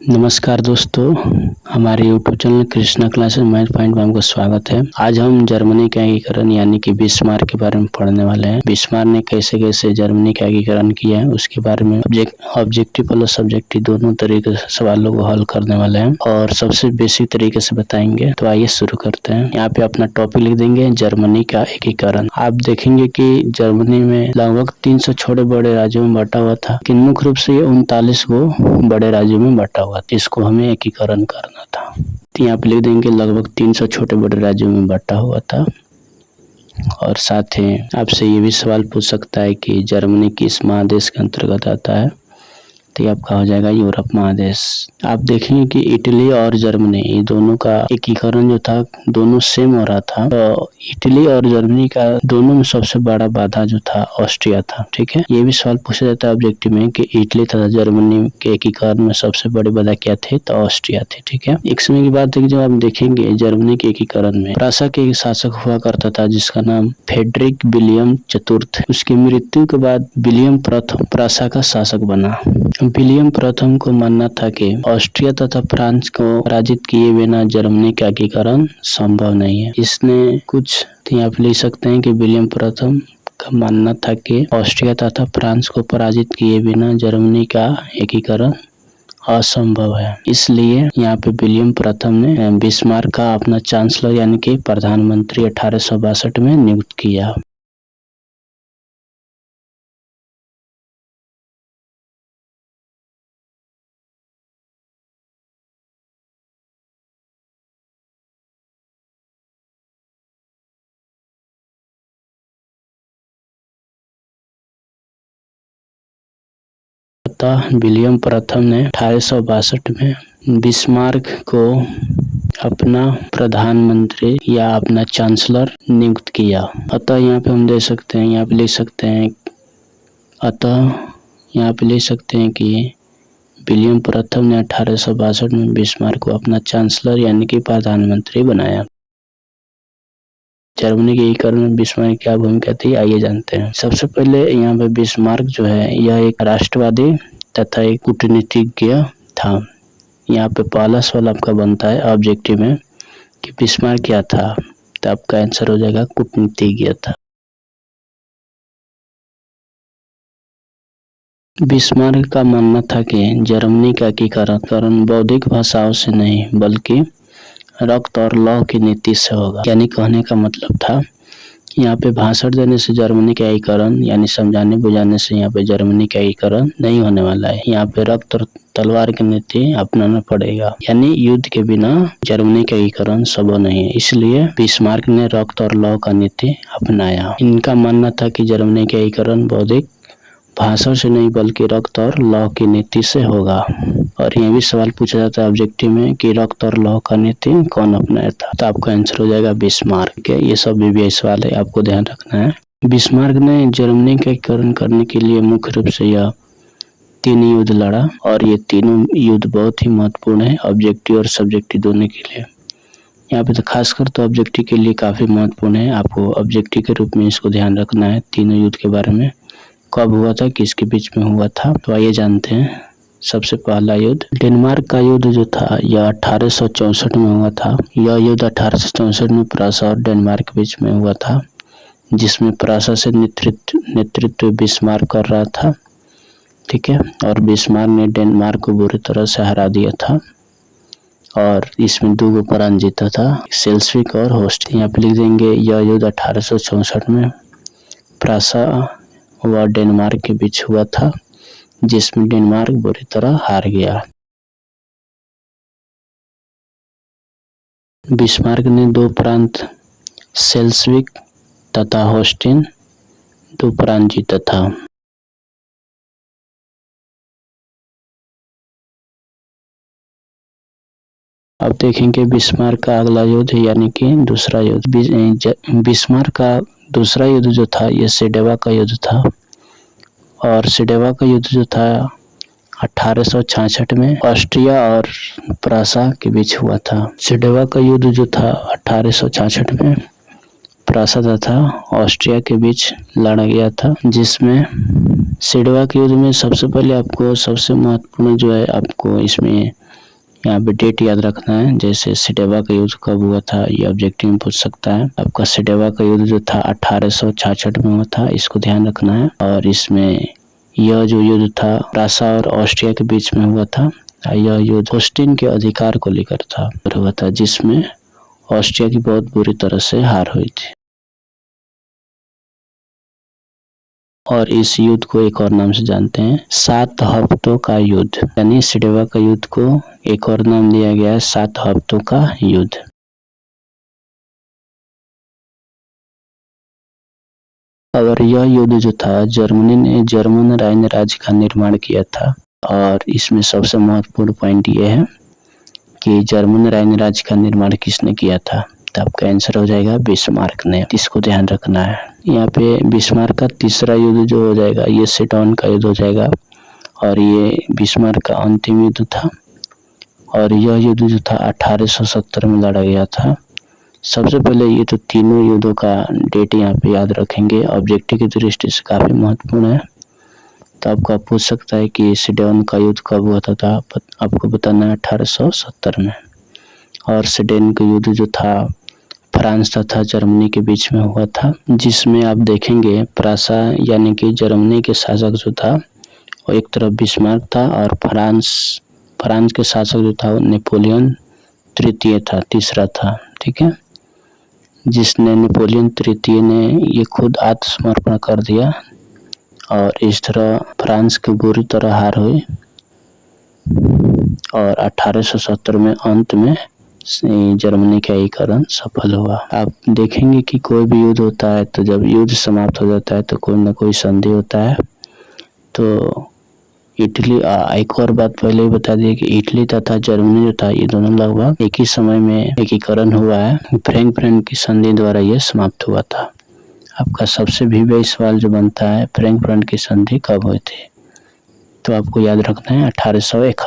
नमस्कार दोस्तों, हमारे YouTube channel Krishna classes math point में आपका स्वागत है। आज हम जर्मनी का एकीकरण यानी कि बिस्मार्क के बारे में पढ़ने वाले हैं। बिस्मार्क ने कैसे कैसे जर्मनी का एकीकरण किया है उसके बारे में ऑब्जेक्टिव प्लस सब्जेक्टिव दोनों तरीके से सवालों को हल करने वाले हैं और सबसे बेसिक तरीके से बताएंगे। तो आइए शुरू करते हैं। यहाँ पे अपना टॉपिक लिख देंगे जर्मनी का एकीकरण। आप देखेंगे कि जर्मनी में लगभग 300 छोटे बड़े राज्यों में बांटा हुआ था, लेकिन मुख्य रूप से ये 39 को बड़े राज्यों में बांटा हुआ, इसको हमें एकीकरण करना था। तो यहाँ पे लिख देंगे लगभग 300 छोटे बड़े राज्यों में बांटा हुआ था। और साथ ही आपसे ये भी सवाल पूछ सकता है कि जर्मनी किस महादेश के अंतर्गत आता है, तो ये आपका हो जाएगा यूरोप महादेश। आप देखेंगे कि इटली और जर्मनी ये दोनों का एकीकरण जो था दोनों सेम हो रहा था। तो इटली और जर्मनी का दोनों में सबसे बड़ा बाधा जो था ऑस्ट्रिया था। ठीक है, ये भी सवाल पूछा जाता है ऑब्जेक्टिव में कि इटली तथा जर्मनी के एकीकरण में सबसे बड़ी बाधा क्या थी, तो ऑस्ट्रिया थी। ठीक है, एक समय की बात है कि जब आप देखेंगे जर्मनी के एकीकरण में प्रासा के एक शासक हुआ करता था जिसका नाम फ्रेडरिक विलियम चतुर्थ। उसकी मृत्यु के बाद विलियम प्रथम प्रासा का शासक बना। विलियम प्रथम को मानना था कि ऑस्ट्रिया तथा फ्रांस को पराजित किए बिना जर्मनी का एकीकरण संभव नहीं है। इसने कुछ यहाँ पे लिख सकते हैं कि विलियम प्रथम का मानना था कि ऑस्ट्रिया तथा फ्रांस को पराजित किए बिना जर्मनी का एकीकरण असंभव है। इसलिए यहाँ पे विलियम प्रथम ने बिस्मार्क का अपना चांसलर यानी कि प्रधानमंत्री 1862 में नियुक्त किया। अतः विलियम प्रथम ने 1862 में बिस्मार्क को अपना प्रधानमंत्री या अपना चांसलर नियुक्त किया। अतः यहाँ पे हम दे सकते हैं, यहाँ पे लिख सकते हैं, अतः यहाँ पे लिख सकते हैं कि विलियम प्रथम ने 1862 में बिस्मार्क को अपना चांसलर यानी कि प्रधानमंत्री बनाया। जर्मनी के एकीकरण में बिस्मार्क की क्या भूमिका थी, आइए जानते हैं। सबसे पहले यहाँ पे बिस्मार्क जो है यह एक राष्ट्रवादी तथा एक कूटनीतिज्ञ था। यहाँ पे पहला सवाल आपका बनता है ऑब्जेक्टिव में कि बिस्मार्क क्या था, तो आपका आंसर हो जाएगा कूटनीतिज्ञ था। बिस्मार्क का मानना था कि जर्मनी का एकीकरण बौद्धिक भाषाओं से नहीं बल्कि रक्त और लौह की नीति से होगा। यानी कहने का मतलब था यहाँ पे भाषण देने से जर्मनी का एकीकरण यानी समझाने बुझाने से यहाँ पे जर्मनी का एकीकरण नहीं होने वाला है। यहाँ पे रक्त और तलवार की नीति अपनाना पड़ेगा, यानी युद्ध के बिना जर्मनी का एकीकरण संभव नहीं है। इसलिए बिस्मार्क ने रक्त और लौह का नीति अपनाया। इनका मानना था कि जर्मनी का एकीकरण बौद्धिक भाषण से नहीं बल्कि रक्त और लौह की नीति से होगा। और यह भी सवाल पूछा जाता है ऑब्जेक्टिव में कि रक्त और लौह का नीति कौन अपनाया था, तो आपका आंसर हो जाएगा बिस्मार्क। ये सब भी सवाल है, आपको ध्यान रखना है। बिस्मार्क ने जर्मनी का एकीकरण करने के लिए मुख्य रूप से यह 3 युद्ध लड़ा और ये तीनों युद्ध बहुत ही महत्वपूर्ण है ऑब्जेक्टिव और सब्जेक्टिव दोनों के लिए। यहाँ पे तो खासकर तो ऑब्जेक्टिव के लिए काफी महत्वपूर्ण है, आपको ऑब्जेक्टिव के रूप में इसको ध्यान रखना है। तीनों युद्ध के बारे में कब हुआ था, किसके बीच में हुआ था, तो आइए जानते हैं। सबसे पहला युद्ध डेनमार्क का युद्ध जो था यह 1864 में हुआ था। यह युद्ध 1864 में प्रासा और डेनमार्क के बीच में हुआ था, जिसमें प्रासा से नेतृत्व बिस्मार्क कर रहा था। ठीक है, और बिस्मार्क ने डेनमार्क को बुरी तरह से हरा दिया था और इसमें 2 प्रांत जीता था, सेल्सविक और होस्ट। यहाँ पे लिख देंगे यह युद्ध 1864 में प्रासा व डेनमार्क के बीच हुआ था, जिसमें डेनमार्क बुरी तरह हार गया। बिस्मार्क ने 2 प्रांत सेल्सविक तथा होस्टिन 2 प्रांत जीता था। अब देखेंगे बिस्मार्क का अगला युद्ध यानी कि दूसरा युद्ध। बिस्मार्क का दूसरा युद्ध जो था यह सेडेवा का युद्ध था और सेडेवा का युद्ध जो था 1866 में ऑस्ट्रिया और प्रासा के बीच हुआ था। सेडेवा का युद्ध जो था 1866 में प्रासा तथा ऑस्ट्रिया के बीच लड़ा गया था, जिसमें सेडेवा के युद्ध में सबसे पहले आपको सबसे महत्वपूर्ण जो है आपको इसमें यहाँ पे डेट याद रखना है। जैसे सिडेवा का युद्ध कब हुआ था, ये ऑब्जेक्टिव में पूछ सकता है। आपका सिडेवा का युद्ध जो था 1866 में हुआ था, इसको ध्यान रखना है। और इसमें यह जो युद्ध था प्रासा और ऑस्ट्रिया के बीच में हुआ था। यह युद्ध होस्टिन के अधिकार को लेकर था हुआ था, जिसमें ऑस्ट्रिया की बहुत बुरी तरह से हार हुई थी। और इस युद्ध को एक और नाम से जानते हैं 7 हफ्तों का युद्ध, यानी सिडेवा का युद्ध को एक और नाम दिया गया है 7 हफ्तों का युद्ध। और यह युद्ध जो था जर्मनी ने जर्मन राइन राज्य का निर्माण किया था। और इसमें सबसे महत्वपूर्ण पॉइंट ये है कि जर्मन राइन राज्य का निर्माण किसने किया था, तो आपका आंसर हो जाएगा बिस्मार्क ने। इसको ध्यान रखना है। यहाँ पे बिस्मार्क का तीसरा युद्ध जो हो जाएगा ये सेडन का युद्ध हो जाएगा। और ये बिस्मार्क का अंतिम युद्ध था। और यह युद्ध जो था 1870 में लड़ा गया था। सबसे पहले ये तो तीनों युद्धों का डेट यहाँ पे याद रखेंगे, ऑब्जेक्टिव की दृष्टि से काफी महत्वपूर्ण है। तो आपका पूछ सकता है कि सेडन का युद्ध कब हुआ था, आपको बताना है 1870 में। और सेडन का युद्ध जो था फ्रांस तथा जर्मनी के बीच में हुआ था, जिसमें आप देखेंगे प्रासा यानी कि जर्मनी के शासक जो था वो एक तरफ बिस्मार्क था, और फ्रांस के शासक जो था वो नेपोलियन तृतीय था, तीसरा था। ठीक है, जिसने नेपोलियन तृतीय ने ये खुद आत्मसमर्पण कर दिया। और इस तरह फ्रांस की बुरी तरह हार हुई। और 1870 में अंत में जर्मनी का एकीकरण सफल हुआ। आप देखेंगे कि कोई भी युद्ध होता है तो जब युद्ध समाप्त हो जाता है तो कोई ना कोई संधि होता है। तो इटली, एक और बात पहले ही बता दिए कि इटली तथा जर्मनी जो था ये दोनों लगभग एक ही समय में एकीकरण हुआ है। फ्रैंकफर्ट की संधि द्वारा यह समाप्त हुआ था। आपका सबसे भी सवाल जो बनता है फ्रैंकफर्ट की संधि कब हुई थी, तो आपको याद रखना है 1871।